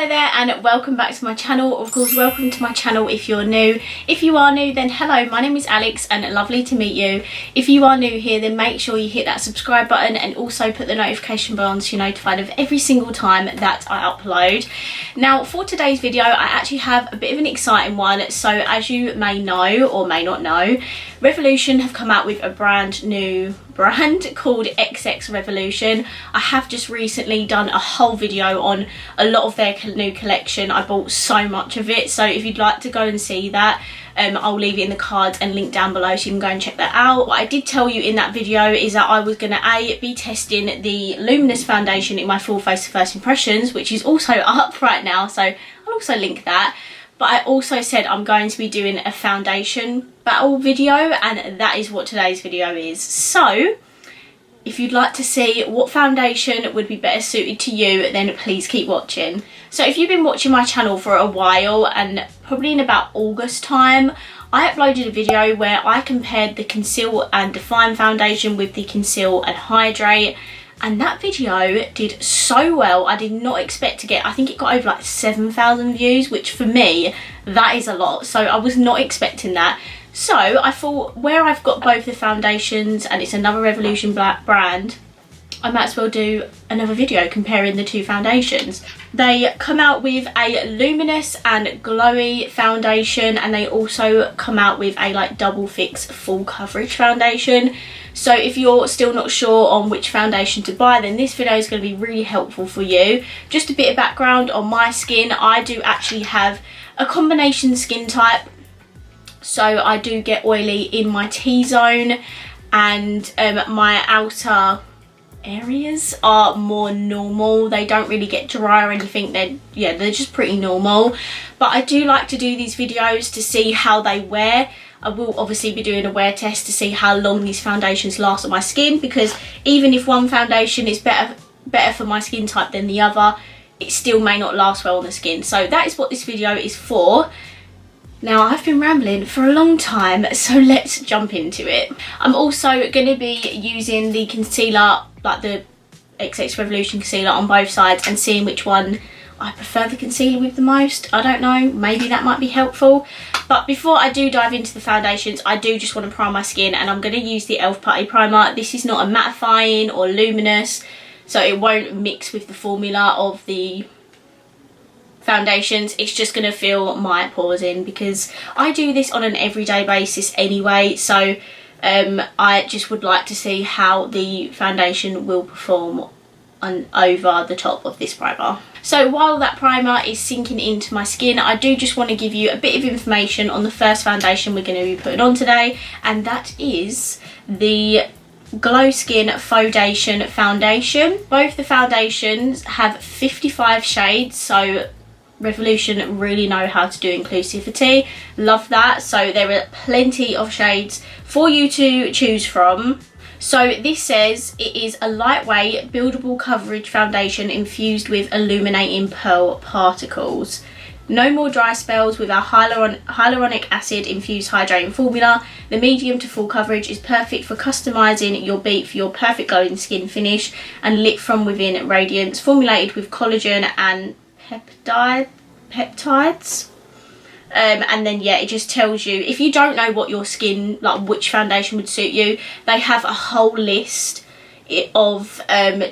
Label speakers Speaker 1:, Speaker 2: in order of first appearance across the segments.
Speaker 1: Hello there and welcome back to my channel. Of course, welcome to my channel if you're new. If you are new, then hello, my name is Alex and lovely to meet you. If you are new here, then make sure you hit that subscribe button and also put the notification bell on so you're notified of every single time that I upload. Now for today's video, I actually have a bit of an exciting one. So as you may know or may not know, Revolution have come out with a brand new brand called xxRevolution. I have just recently done a whole video on a lot of their new collection. I bought so much of it, so if you'd like to go and see that, I'll leave it in the cards and link down below so you can go and check that out. What I did tell you in that video is that I was going to be testing the Luminous foundation in my full face first impressions, which is also up right now, so I'll also link that. But I also said I'm going to be doing a foundation battle video, and that is what today's video is. So if you'd like to see what foundation would be better suited to you, then please keep watching. So if you've been watching my channel for a while, and probably in about August time, I uploaded a video where I compared the Conceal and Define foundation with the Conceal and Hydrate. And that video did so well. I did not expect to get, I think it got over like 7,000 views, which for me, that is a lot. So I was not expecting that. So I thought, where I've got both the foundations and it's another Revolution brand, I might as well do another video comparing the two foundations. They come out with a luminous and glowy foundation, and they also come out with a like double fix full coverage foundation. So if you're still not sure on which foundation to buy, then this video is going to be really helpful for you. Just a bit of background on my skin. I do actually have a combination skin type. So I do get oily in my T-zone, and my outer areas are more normal. They don't really get dry or anything. They're just pretty normal. But I do like to do these videos to see how they wear. I will obviously be doing a wear test to see how long these foundations last on my skin, because even if one foundation is better for my skin type than the other, it still may not last well on the skin. So that is what this video is for. Now I've been rambling for a long time, so let's jump into it. I'm also going to be using the concealer, like the xxRevolution concealer, on both sides and seeing which one I prefer the concealer with the most. I don't know, maybe that might be helpful. But before I do dive into the foundations, I do just want to prime my skin, and I'm going to use the e.l.f. Putty Primer. This is not a mattifying or luminous, so it won't mix with the formula of the foundations. It's just going to fill my pores in, because I do this on an everyday basis anyway. So I just would like to see how the foundation will perform over the top of this primer. So while that primer is sinking into my skin, I do just want to give you a bit of information on the first foundation we're going to be putting on today, and that is the Glow Skin FAUXXDATION foundation. Both the foundations have 55 shades, so Revolution really know how to do inclusivity. Love that. So there are plenty of shades for you to choose from. So this says it is a lightweight buildable coverage foundation infused with illuminating pearl particles. No more dry spells with our hyaluronic acid infused hydrating formula. The medium to full coverage is perfect for customizing your beat for your perfect glowing skin finish and lit from within radiance, formulated with collagen and peptides. And then yeah, it just tells you, if you don't know what your skin, like which foundation would suit you, they have a whole list of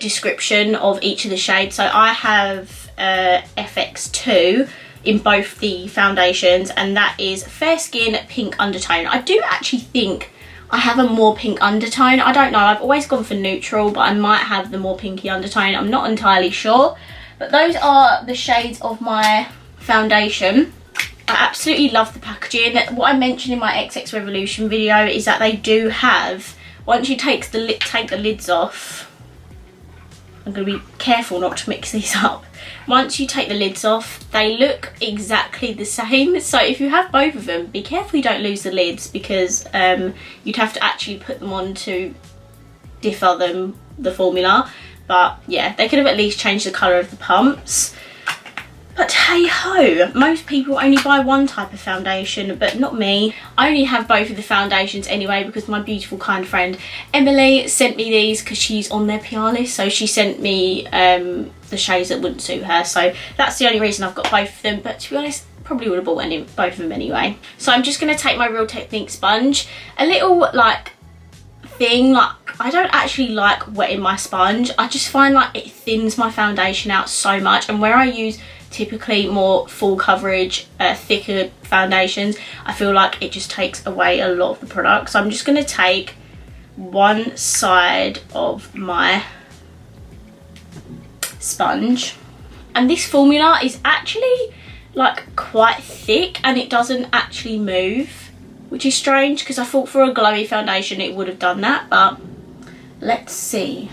Speaker 1: description of each of the shades. So I have FX2 in both the foundations, and that is fair skin, pink undertone. I do actually think I have a more pink undertone. I don't know, I've always gone for neutral, but I might have the more pinky undertone. I'm not entirely sure. But those are the shades of my foundation. I absolutely love the packaging. What I mentioned in my xxRevolution video is that they do have, once you take the lids off, I'm going to be careful not to mix these up. Once you take the lids off, they look exactly the same. So if you have both of them, be careful you don't lose the lids, because you'd have to actually put them on to differ the formula. But yeah, they could have at least changed the colour of the pumps. But hey ho, most people only buy one type of foundation, but not me. I only have both of the foundations anyway because my beautiful kind friend Emily sent me these because she's on their PR list. So she sent me the shades that wouldn't suit her. So that's the only reason I've got both of them. But to be honest, probably would have bought both of them anyway. So I'm just going to take my Real Technique sponge. A little like thing, like I don't actually like wetting my sponge. I just find like it thins my foundation out so much, and where I use typically more full coverage thicker foundations, I feel like it just takes away a lot of the product. So I'm just going to take one side of my sponge, and this formula is actually like quite thick and it doesn't actually move, which is strange because I thought for a glowy foundation it would have done that, but let's see.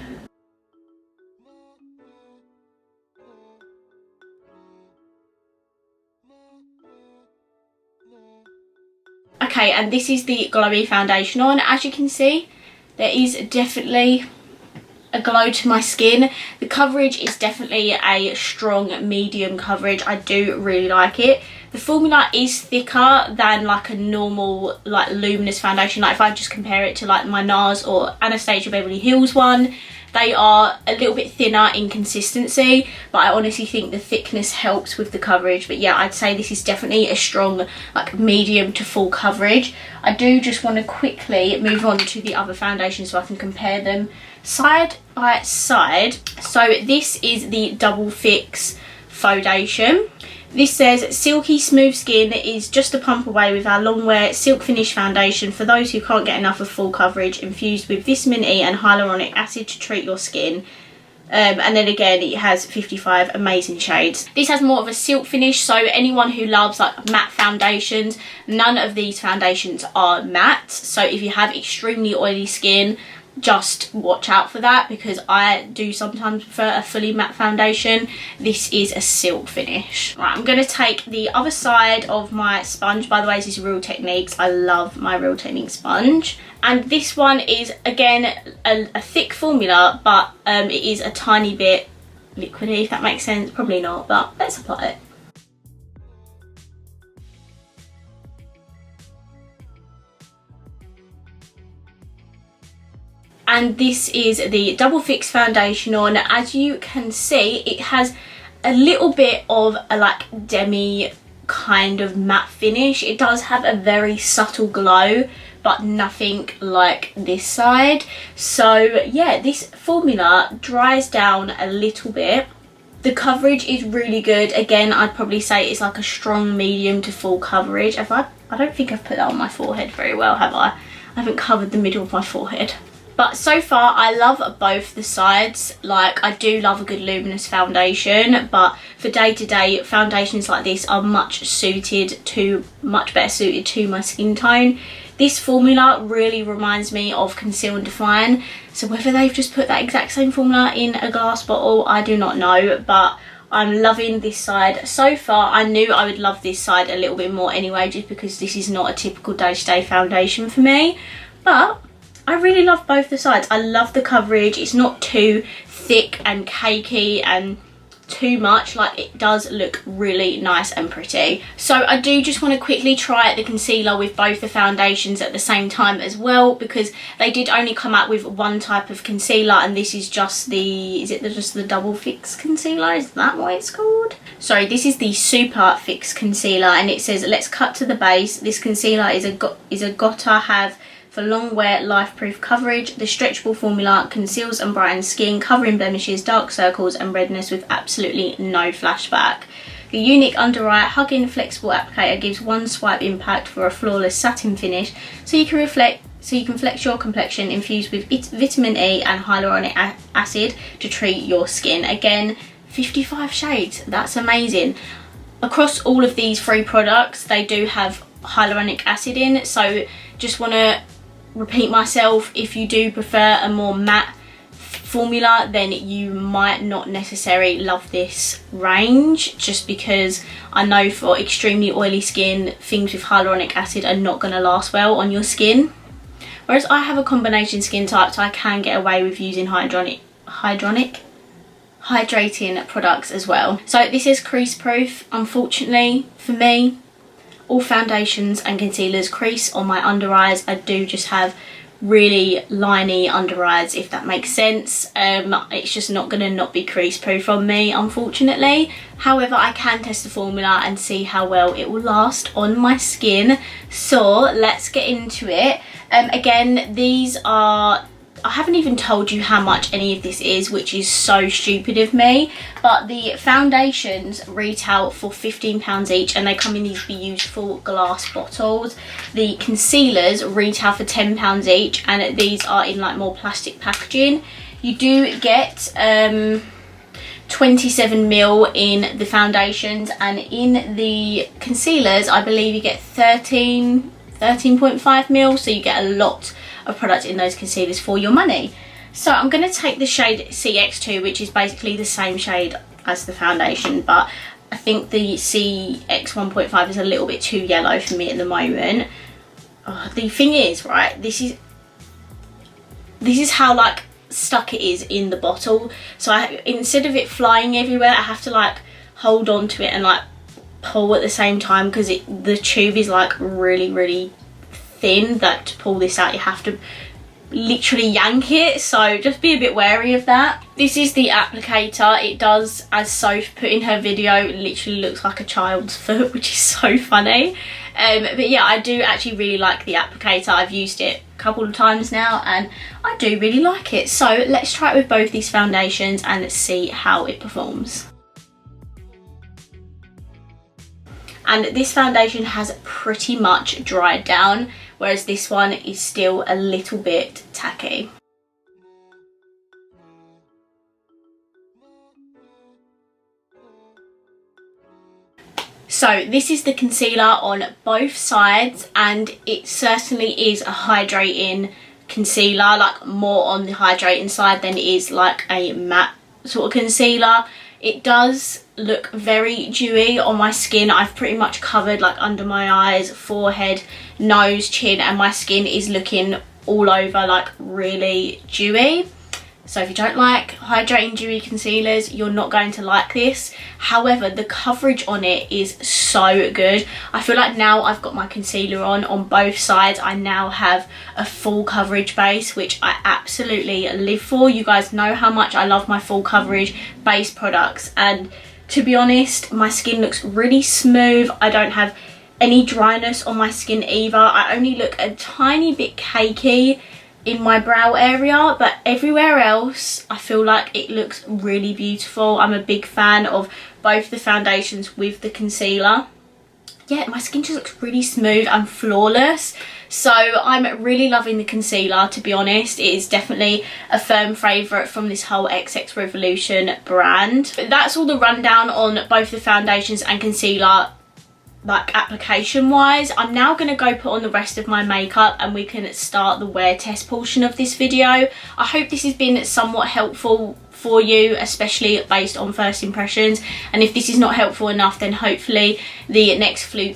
Speaker 1: Okay, and this is the glowy foundation on. As you can see, there is definitely a glow to my skin. The coverage is definitely a strong medium coverage. I do really like it. The formula is thicker than like a normal like luminous foundation. Like if I just compare it to like my NARS or Anastasia Beverly Hills one, they are a little bit thinner in consistency, but I honestly think the thickness helps with the coverage. But yeah, I'd say this is definitely a strong like medium to full coverage. I do just want to quickly move on to the other foundation so I can compare them side by side. So this is the Double Fix Foundation. This says silky smooth skin is just a pump away with our long wear silk finish foundation for those who can't get enough of full coverage, infused with vitamin E and hyaluronic acid to treat your skin. And then again it has 55 amazing shades. This has more of a silk finish, so anyone who loves like matte foundations, none of these foundations are matte. So if you have extremely oily skin, just watch out for that, because I do sometimes prefer a fully matte foundation. This is a silk finish. Right, I'm going to take the other side of my sponge. By the way, this is Real Techniques. I love my Real Technique sponge. And this one is, again, a thick formula, but it is a tiny bit liquidy, if that makes sense. Probably not, but let's apply it. And this is the Double Fix foundation on. As you can see, it has a little bit of a like demi kind of matte finish. It does have a very subtle glow, but nothing like this side. So yeah, this formula dries down a little bit. The coverage is really good. Again, I'd probably say it's like a strong medium to full coverage. I don't think I've put that on my forehead very well, have I? I haven't covered the middle of my forehead. But so far, I love both the sides. Like, I do love a good luminous foundation, but for day-to-day, foundations like this are much better suited to my skin tone. This formula really reminds me of Conceal and Define. So whether they've just put that exact same formula in a glass bottle, I do not know, but I'm loving this side so far. I knew I would love this side a little bit more anyway, just because this is not a typical day-to-day foundation for me. But I really love both the sides. I love the coverage. It's not too thick and cakey and too much. Like, it does look really nice and pretty. So I do just want to quickly try the concealer with both the foundations at the same time as well, because they did only come out with one type of concealer, and this is just just the Double Fix concealer? Is that what it's called? Sorry, this is the Super Fix concealer, and it says, let's cut to the base. This concealer is a gotta have for long wear life-proof coverage. The stretchable formula conceals and brightens skin, covering blemishes, dark circles and redness with absolutely no flashback. The unique under eye hugging flexible applicator gives one swipe impact for a flawless satin finish, so you can flex your complexion, infused with vitamin E and hyaluronic acid to treat your skin. Again, 55 shades, that's amazing. Across all of these 3 products, they do have hyaluronic acid in, so just want to repeat myself, if you do prefer a more matte formula, then you might not necessarily love this range, just because I know for extremely oily skin, things with hyaluronic acid are not going to last well on your skin. Whereas I have a combination skin type, so I can get away with using hyaluronic hydrating products as well. So this is crease proof. Unfortunately for me, all foundations and concealers crease on my under eyes. I do just have really liney under eyes, if that makes sense. It's just not gonna not be crease proof on me, unfortunately. However, I can test the formula and see how well it will last on my skin. So let's get into it. Again, these are, I haven't even told you how much any of this is, which is so stupid of me, but the foundations retail for £15 each, and they come in these beautiful glass bottles. The concealers retail for £10 each, and these are in like more plastic packaging. You do get 27ml in the foundations, and in the concealers I believe you get 13.5ml, so you get a lot of product in those concealers for your money. So I'm going to take the shade CX2, which is basically the same shade as the foundation, but I think the CX1.5 is a little bit too yellow for me at the moment. The thing is, right, this is how like stuck it is in the bottle. So instead of it flying everywhere, I have to like hold on to it and like pull at the same time, because the tube is like really thin. That to pull this out you have to literally yank it, so just be a bit wary of that. This is the applicator. It does, as Soph put in her video, it literally looks like a child's foot, which is so funny. But yeah, I do actually really like the applicator. I've used it a couple of times now and I do really like it. So let's try it with both these foundations and see how it performs. And this foundation has pretty much dried down, whereas this one is still a little bit tacky. So this is the concealer on both sides, and it certainly is a hydrating concealer, like more on the hydrating side than it is like a matte sort of concealer. It does look very dewy on my skin. I've pretty much covered like under my eyes, forehead, nose, chin, and my skin is looking all over like really dewy. So if you don't like hydrating dewy concealers, you're not going to like this. However, the coverage on it is so good. I feel like now I've got my concealer on both sides, I now have a full coverage base, which I absolutely live for. You guys know how much I love my full coverage base products, and to be honest, my skin looks really smooth. I don't have any dryness on my skin either. I only look a tiny bit cakey in my brow area, but everywhere else I feel like it looks really beautiful. I'm a big fan of both the foundations with the concealer. Yeah, my skin just looks really smooth and flawless. So I'm really loving the concealer, to be honest. It is definitely a firm favourite from this whole xxRevolution brand. But that's all the rundown on both the foundations and concealer, like application wise. I'm now going to go put on the rest of my makeup and we can start the wear test portion of this video. I hope this has been somewhat helpful for you, especially based on first impressions, and if this is not helpful enough, then hopefully the next few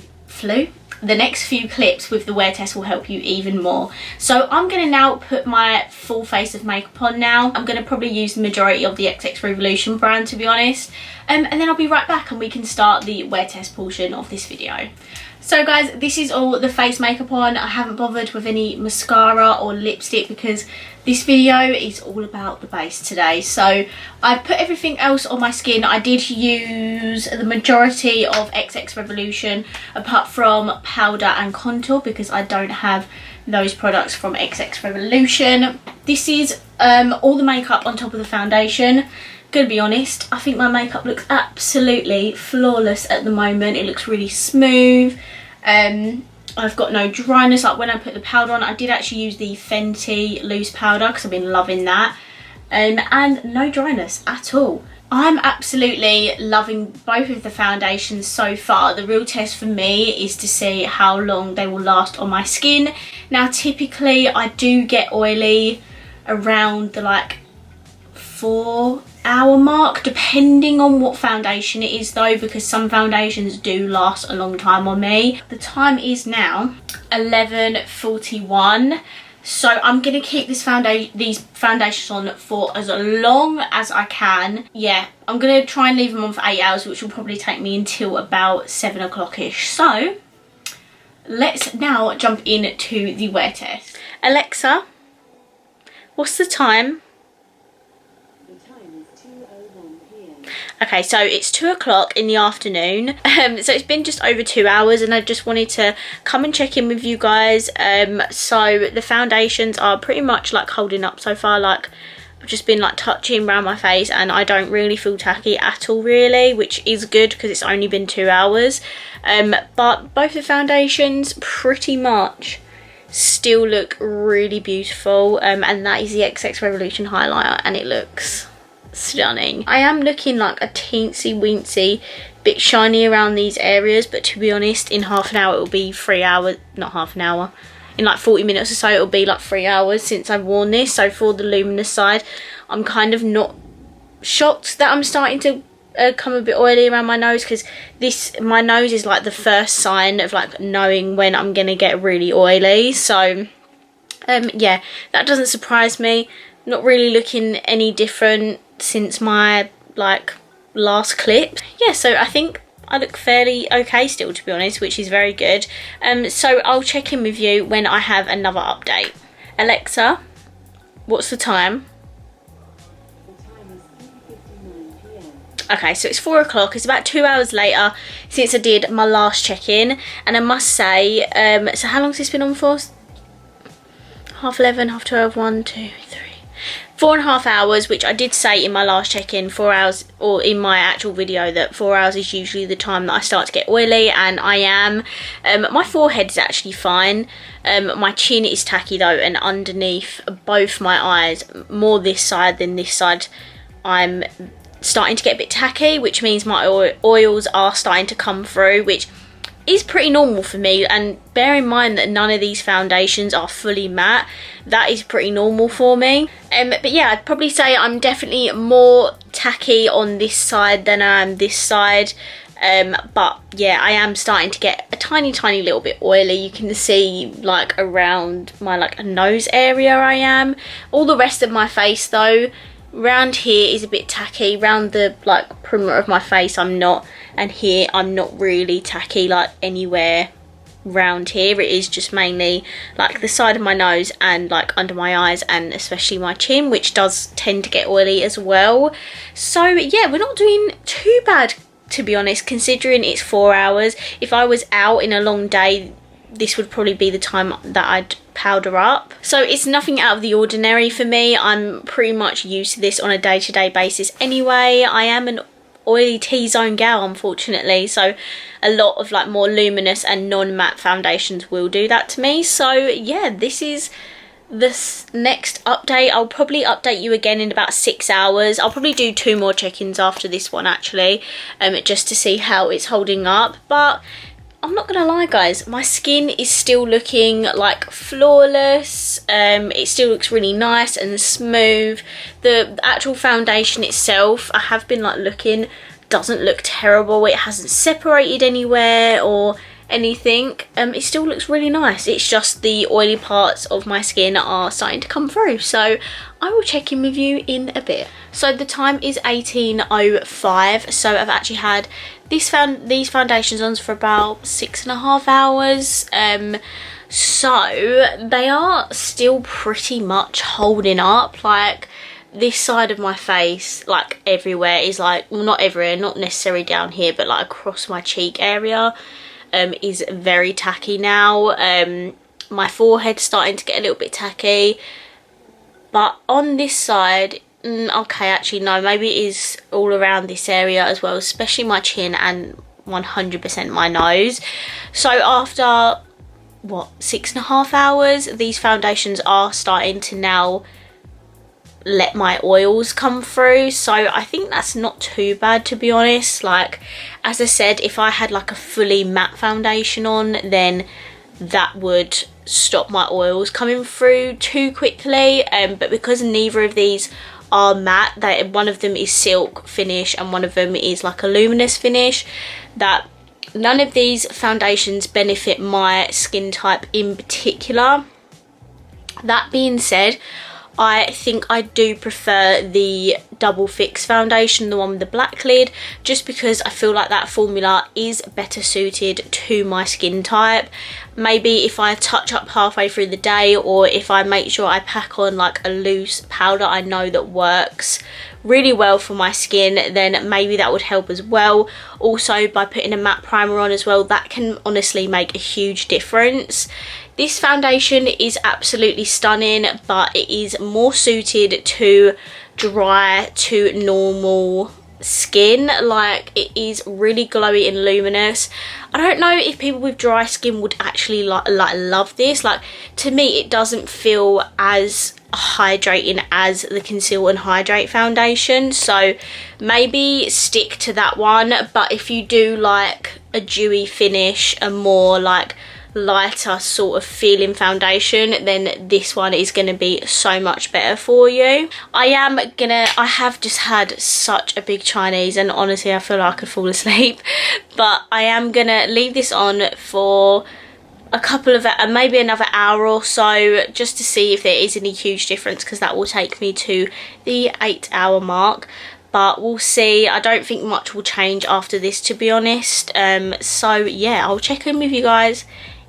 Speaker 1: clips with the wear test will help you even more. So I'm going to now put my full face of makeup on now. I'm going to probably use the majority of the xxRevolution brand, to be honest, and then I'll be right back and we can start the wear test portion of this video. So guys, this is all the face makeup on. I haven't bothered with any mascara or lipstick because this video is all about the base today. So I've put everything else on my skin. I did use the majority of xxRevolution apart from powder and contour because I don't have those products from xxRevolution. This is all the makeup on top of the foundation. Gonna be honest, I think my makeup looks absolutely flawless at the moment. It looks really smooth. I've got no dryness. Like when I put the powder on, I did actually use the Fenty loose powder because I've been loving that, and no dryness at all. I'm absolutely loving both of the foundations so far. The real test for me is to see how long they will last on my skin. Now typically I do get oily around the like 4-hour mark, depending on what foundation it is though, because some foundations do last a long time on me. The time is now 11:41. So I'm going to keep these foundations on for as long as I can. Yeah, I'm going to try and leave them on for 8 hours, which will probably take me until about 7 o'clock-ish. So let's now jump into the wear test. Alexa, what's the time?
Speaker 2: The time is 2:01 p.m.
Speaker 1: Okay, so it's 2 o'clock in the afternoon. So it's been just over 2 hours, and I just wanted to come and check in with you guys. So the foundations are pretty much like holding up so far. Like, I've just been like touching around my face, and I don't really feel tacky at all, really, which is good because it's only been 2 hours. But both the foundations pretty much still look really beautiful. And that is the xxRevolution highlighter, and it looks stunning. I am looking like a teensy weensy bit shiny around these areas, but to be honest, in half an hour it will be 3 hours, not half an hour, in like 40 minutes or so it'll be like 3 hours since I've worn this. So for the luminous side, I'm kind of not shocked that I'm starting to come a bit oily around my nose, because my nose is like the first sign of like knowing when I'm gonna get really oily. So yeah, that doesn't surprise me. Not really looking any different since my like last clip. Yeah, so I think I look fairly okay still, to be honest, which is very good. So I'll check in with you when I have another update. Alexa, what's the time?
Speaker 2: The time is 3:59 p.m.
Speaker 1: Okay, so it's 4 o'clock. It's about 2 hours later since I did my last check-in, and I must say, so how long has this been on for? 11:30, 12:30, 1, 2, 3. 4.5 hours, which I did say in my last check-in, 4 hours, or in my actual video, that 4 hours is usually the time that I start to get oily, and I am. My forehead is actually fine. My chin is tacky though, and underneath both my eyes, more this side than this side, I'm starting to get a bit tacky, which means my oils are starting to come through, which is pretty normal for me. And bear in mind that none of these foundations are fully matte. That is pretty normal for me. But yeah, I'd probably say I'm definitely more tacky on this side than I am this side. But yeah, I am starting to get a tiny little bit oily. You can see like around my like nose area I am. All the rest of my face though, round here is a bit tacky. Round the like perimeter of my face I'm not, and here I'm not really tacky like anywhere round here. It is just mainly like the side of my nose and like under my eyes, and especially my chin, which does tend to get oily as well. So yeah, we're not doing too bad, to be honest, considering it's 4 hours. If I was out in a long day, this would probably be the time that I'd powder up. So it's nothing out of the ordinary for me. I'm pretty much used to this on a day-to-day basis anyway. I am an oily T-zone gal, unfortunately, so a lot of like more luminous and non-matte foundations will do that to me. So yeah, this is this next update. I'll probably update you again in about 6 hours. I'll probably do 2 more check-ins after this one actually, just to see how it's holding up. But I'm not gonna lie guys, my skin is still looking like flawless. It still looks really nice and smooth. The actual foundation itself, I have been like looking, doesn't look terrible. It hasn't separated anywhere or anything. It still looks really nice. It's just the oily parts of my skin are starting to come through. So I will check in with you in a bit. So the time is 18:05. So I've actually had these foundations on for about 6.5 hours. So they are still pretty much holding up. Like this side of my face, like everywhere, is like, well, not everywhere, not necessarily down here, but like across my cheek area, is very tacky now. My forehead's starting to get a little bit tacky, but on this side, okay, actually no, maybe it is all around this area as well, especially my chin and 100% my nose. So after what, 6.5 hours, these foundations are starting to now let my oils come through. So I think that's not too bad, to be honest. Like, as I said, if I had like a fully matte foundation on, then that would stop my oils coming through too quickly. But because neither of these are matte, one of them is silk finish and one of them is like a luminous finish, that none of these foundations benefit my skin type in particular. That being said, I think I do prefer the Double Fix foundation, the one with the black lid, just because I feel like that formula is better suited to my skin type. Maybe if I touch up halfway through the day, or if I make sure I pack on like a loose powder I know that works really well for my skin, then maybe that would help as well. Also, by putting a matte primer on as well, that can honestly make a huge difference. This foundation is absolutely stunning, but it is more suited to dry to normal skin. Like, it is really glowy and luminous. I don't know if people with dry skin would actually like love this. Like, to me it doesn't feel as hydrating as the Conceal and Hydrate foundation, so maybe stick to that one. But if you do like a dewy finish, a more like lighter sort of feeling foundation, then this one is going to be so much better for you. I have just had such a big Chinese, and honestly I feel like I could fall asleep, but I am gonna leave this on for a couple of maybe another hour or so, just to see if there is any huge difference, because that will take me to the 8-hour mark. But we'll see. I don't think much will change after this, to be honest. So yeah, I'll check in with you guys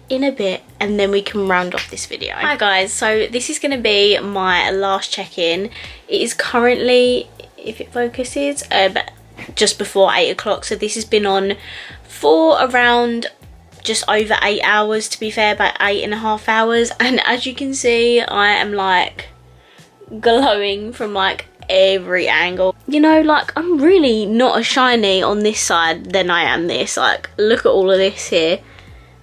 Speaker 1: in a bit, and then we can round off this video. Hi guys, so this is going to be my last check-in. It is currently, if it focuses, just before 8 o'clock, so this has been on for around just over 8 hours, to be fair, about 8.5 hours, and as you can see I am like glowing from like every angle. You know, like, I'm really not as shiny on this side than I am this. Like, look at all of this here,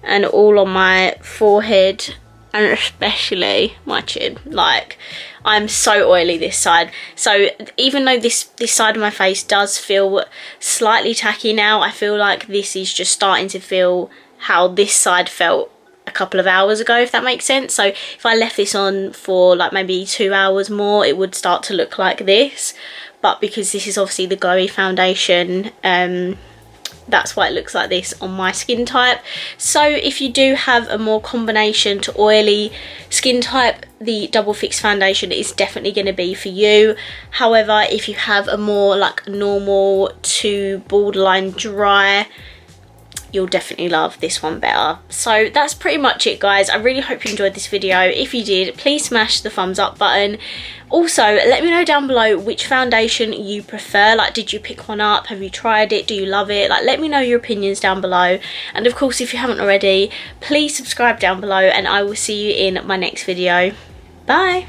Speaker 1: and all on my forehead, and especially my chin. Like, I'm so oily this side. So even though this side of my face does feel slightly tacky now, I feel like this is just starting to feel how this side felt a couple of hours ago, if that makes sense. So if I left this on for like maybe 2 hours more, it would start to look like this. But because this is obviously the glowy foundation, that's why it looks like this on my skin type. So if you do have a more combination to oily skin type, the Double Fix foundation is definitely going to be for you. However, if you have a more like normal to borderline dry, you'll definitely love this one better. So that's pretty much it, guys. I really hope you enjoyed this video. If you did, please smash the thumbs up button. Also, let me know down below which foundation you prefer. Like, did you pick one up? Have you tried it? Do you love it? Like, let me know your opinions down below. And of course, if you haven't already, please subscribe down below, and I will see you in my next video. Bye.